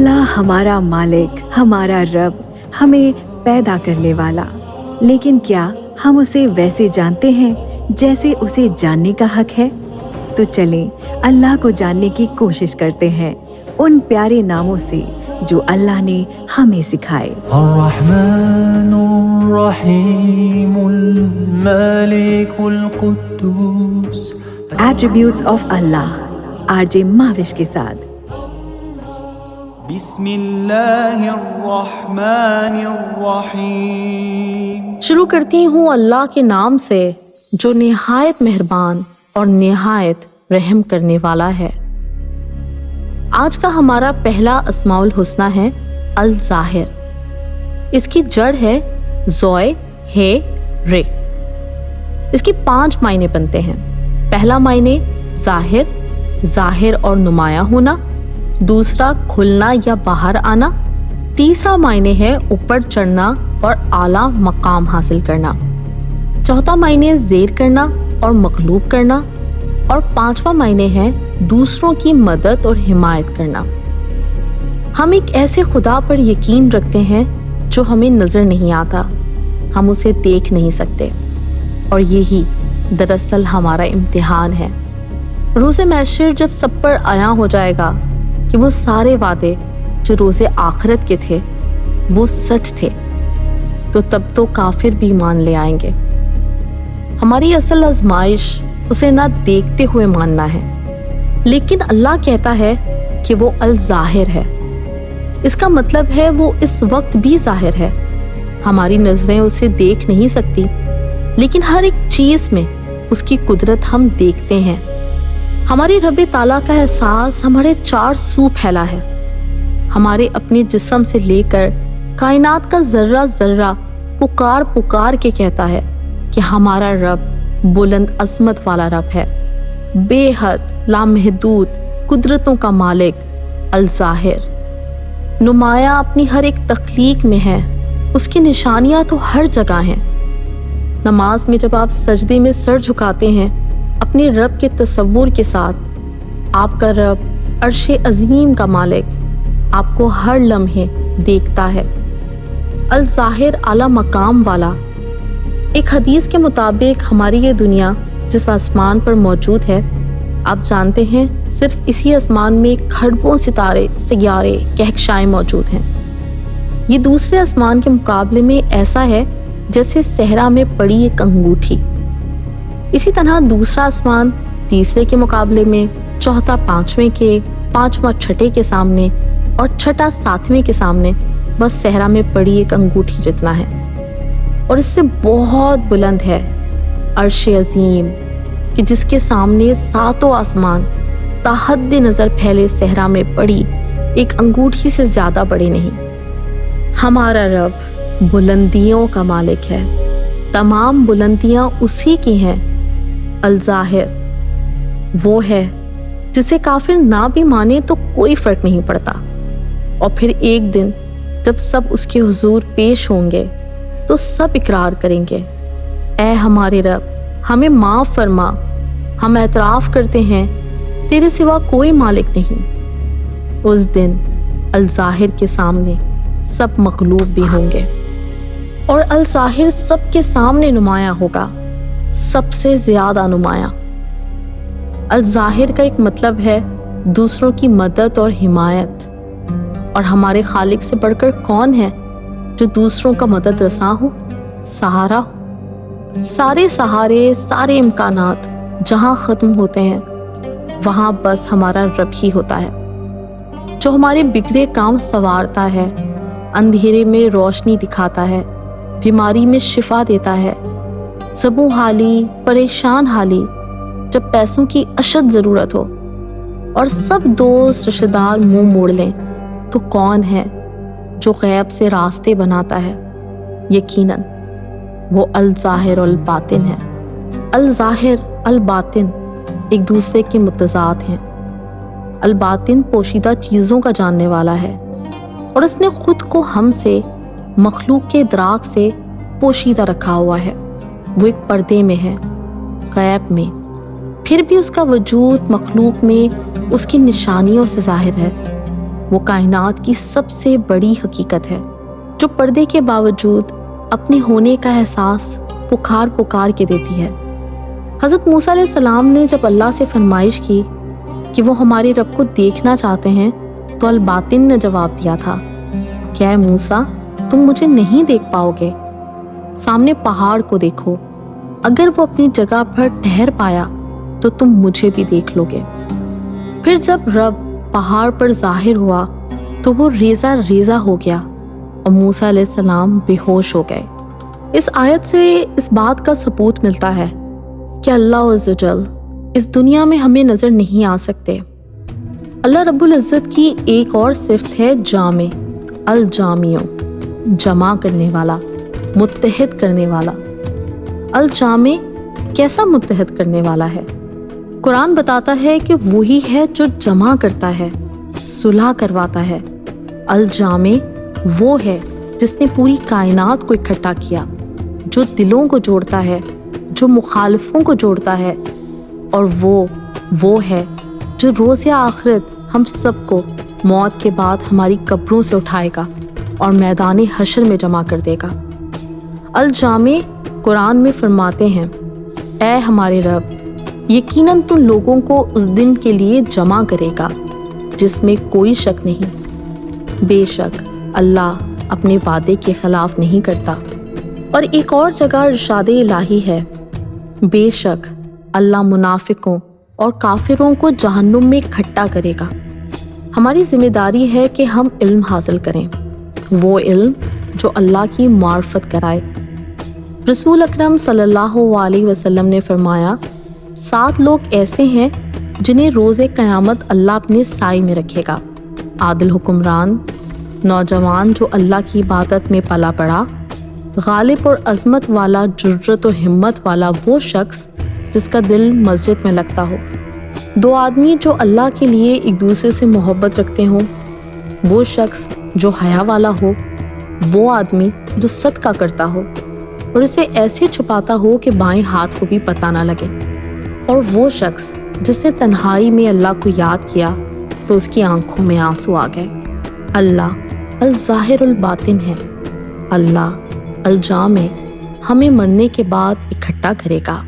اللہ ہمارا مالک، ہمارا رب، ہمیں پیدا کرنے والا، لیکن کیا ہم اسے ویسے جانتے ہیں جیسے اسے جاننے کا حق ہے؟ تو چلیں اللہ کو جاننے کی کوشش کرتے ہیں ان پیارے ناموں سے جو اللہ نے ہمیں سکھائے۔ الرحمن الرحیم المالک القدوس۔ ایٹریبیوٹس آف اللہ، RJ ماوش کے ساتھ۔ بسم اللہ الرحمن الرحیم۔ شروع کرتی ہوں اللہ کے نام سے جو نہایت مہربان اور نہایت رحم کرنے والا ہے۔ آج کا ہمارا پہلا اسماء الحسنی ہے الظاہر۔ اس کی جڑ ہے زوئے ہے رے۔ اس کی 5 معنی بنتے ہیں۔ پہلا معنی ظاہر اور نمایاں ہونا، دوسرا کھلنا یا باہر آنا، تیسرا معنی ہے اوپر چڑھنا اور اعلیٰ مقام حاصل کرنا، چوتھا معنی زیر کرنا اور مغلوب کرنا، اور 5واں معنی ہے دوسروں کی مدد اور حمایت کرنا۔ ہم ایک ایسے خدا پر یقین رکھتے ہیں جو ہمیں نظر نہیں آتا، ہم اسے دیکھ نہیں سکتے، اور یہی دراصل ہمارا امتحان ہے۔ روز محشر جب سب پر عیاں ہو جائے گا کہ وہ سارے وعدے جو روز آخرت کے تھے وہ سچ تھے، تو تب تو کافر بھی مان لے آئیں گے۔ ہماری اصل آزمائش اسے نہ دیکھتے ہوئے ماننا ہے، لیکن اللہ کہتا ہے کہ وہ الظاہر ہے۔ اس کا مطلب ہے وہ اس وقت بھی ظاہر ہے۔ ہماری نظریں اسے دیکھ نہیں سکتی، لیکن ہر ایک چیز میں اس کی قدرت ہم دیکھتے ہیں۔ ہماری رب تعالیٰ کا احساس ہمارے 4 سو پھیلا ہے۔ ہمارے اپنے جسم سے لے کر کائنات کا ذرہ ذرہ پکار کے کہتا ہے کہ ہمارا رب بلند عظمت والا رب ہے، بے حد لامحدود قدرتوں کا مالک، الظاہر، نمایاں اپنی ہر ایک تخلیق میں ہے۔ اس کی نشانیاں تو ہر جگہ ہیں۔ نماز میں جب آپ سجدے میں سر جھکاتے ہیں اپنے رب کے تصور کے ساتھ، آپ کا رب عرش عظیم کا مالک آپ کو ہر لمحے دیکھتا ہے۔ الظاہر اعلیٰ مقام والا۔ ایک حدیث کے مطابق ہماری یہ دنیا جس آسمان پر موجود ہے، آپ جانتے ہیں صرف اسی آسمان میں کھربوں ستارے، سیارے، کہکشائیں موجود ہیں۔ یہ دوسرے آسمان کے مقابلے میں ایسا ہے جیسے صحرا میں پڑی ایک انگوٹھی۔ اسی طرح دوسرا آسمان تیسرے کے مقابلے میں، چوتھا پانچویں کے، پانچواں چھٹے کے سامنے، اور چھٹا ساتویں کے سامنے بس صحرا میں پڑی ایک انگوٹھی جتنا ہے، اور اس سے بہت بلند ہے عرش عظیم کہ جس کے سامنے 7 آسمان تحد نظر پھیلے صحرا میں پڑی ایک انگوٹھی سے زیادہ بڑے نہیں۔ ہمارا رب بلندیوں کا مالک ہے، تمام بلندیاں اسی کی ہیں۔ الظاہر وہ ہے جسے کافر نہ بھی مانے تو کوئی فرق نہیں پڑتا، اور پھر ایک دن جب سب اس کے حضور پیش ہوں گے تو سب اقرار کریں گے، اے ہمارے رب ہمیں معاف فرما، ہم اعتراف کرتے ہیں تیرے سوا کوئی مالک نہیں۔ اس دن الظاہر کے سامنے سب مغلوب بھی ہوں گے، اور الظاہر سب کے سامنے نمایاں ہوگا، سب سے زیادہ نمایاں۔ الظاہر کا ایک مطلب ہے دوسروں کی مدد اور حمایت، اور ہمارے خالق سے بڑھ کر کون ہے جو دوسروں کا مدد رساں ہو، سہارا ہو۔ سارے سہارے، سارے امکانات جہاں ختم ہوتے ہیں وہاں بس ہمارا رب ہی ہوتا ہے، جو ہمارے بگڑے کام سنوارتا ہے، اندھیرے میں روشنی دکھاتا ہے، بیماری میں شفا دیتا ہے، زبوں حالی، پریشان حالی جب پیسوں کی اشد ضرورت ہو، اور سب دوست رشتہ دار منہ موڑ لیں تو کون ہے جو غیب سے راستے بناتا ہے؟ یقیناً وہ الظاہر الباطن ہے۔ الظاہر الباطن ایک دوسرے کے متضاد ہیں۔ الباطن پوشیدہ چیزوں کا جاننے والا ہے، اور اس نے خود کو ہم سے، مخلوق کے ادراک سے پوشیدہ رکھا ہوا ہے۔ وہ ایک پردے میں ہے، غیب میں، پھر بھی اس کا وجود مخلوق میں اس کی نشانیوں سے ظاہر ہے۔ وہ کائنات کی سب سے بڑی حقیقت ہے جو پردے کے باوجود اپنے ہونے کا احساس پکار پکار کے دیتی ہے۔ حضرت موسیٰ علیہ السلام نے جب اللہ سے فرمائش کی کہ وہ ہمارے رب کو دیکھنا چاہتے ہیں تو الباطن نے جواب دیا تھا کہ اے موسیٰ تم مجھے نہیں دیکھ پاؤ گے، سامنے پہاڑ کو دیکھو، اگر وہ اپنی جگہ پر ٹھہر پایا تو تم مجھے بھی دیکھ لو گے۔ پھر جب رب پہاڑ پر ظاہر ہوا تو وہ ریزہ ریزہ ہو گیا اور موسیٰ علیہ السلام بے ہوش ہو گئے۔ اس آیت سے اس بات کا ثبوت ملتا ہے کہ اللہ عز و جل اس دنیا میں ہمیں نظر نہیں آ سکتے۔ اللہ رب العزت کی ایک اور صفت ہے جامع، الجامع، جمع کرنے والا، متحد کرنے والا۔ الجامع کیسا متحد کرنے والا ہے؟ قرآن بتاتا ہے کہ وہی ہے جو جمع کرتا ہے، صلح کرواتا ہے۔ الجامع وہ ہے جس نے پوری کائنات کو اکٹھا کیا، جو دلوں کو جوڑتا ہے، جو مخالفوں کو جوڑتا ہے، اور وہ ہے جو روز آخرت ہم سب کو موت کے بعد ہماری قبروں سے اٹھائے گا اور میدان حشر میں جمع کر دے گا۔ الجامع قرآن میں فرماتے ہیں، اے ہمارے رب یقیناً تو لوگوں کو اس دن کے لیے جمع کرے گا جس میں کوئی شک نہیں، بے شک اللہ اپنے وعدے کے خلاف نہیں کرتا۔ اور ایک اور جگہ ارشاد الہی ہے، بے شک اللہ منافقوں اور کافروں کو جہنم میں اکٹھا کرے گا۔ ہماری ذمہ داری ہے کہ ہم علم حاصل کریں، وہ علم جو اللہ کی معرفت کرائے۔ رسول اکرم صلی اللہ علیہ وسلم نے فرمایا، 7 لوگ ایسے ہیں جنہیں روز قیامت اللہ اپنے سائے میں رکھے گا: عادل حکمران، نوجوان جو اللہ کی عبادت میں پلا پڑا، غالب اور عظمت والا، جرأت و ہمت والا وہ شخص جس کا دل مسجد میں لگتا ہو، 2 آدمی جو اللہ کے لیے ایک دوسرے سے محبت رکھتے ہوں، وہ شخص جو حیا والا ہو، وہ آدمی جو صدقہ کرتا ہو اور اسے ایسے چھپاتا ہو کہ بائیں ہاتھ کو بھی پتہ نہ لگے، اور وہ شخص جس نے تنہائی میں اللہ کو یاد کیا تو اس کی آنکھوں میں آنسو آ گئے۔ اللہ الظاہر الباطن ہے، اللہ الجامع ہمیں مرنے کے بعد اکٹھا کرے گا۔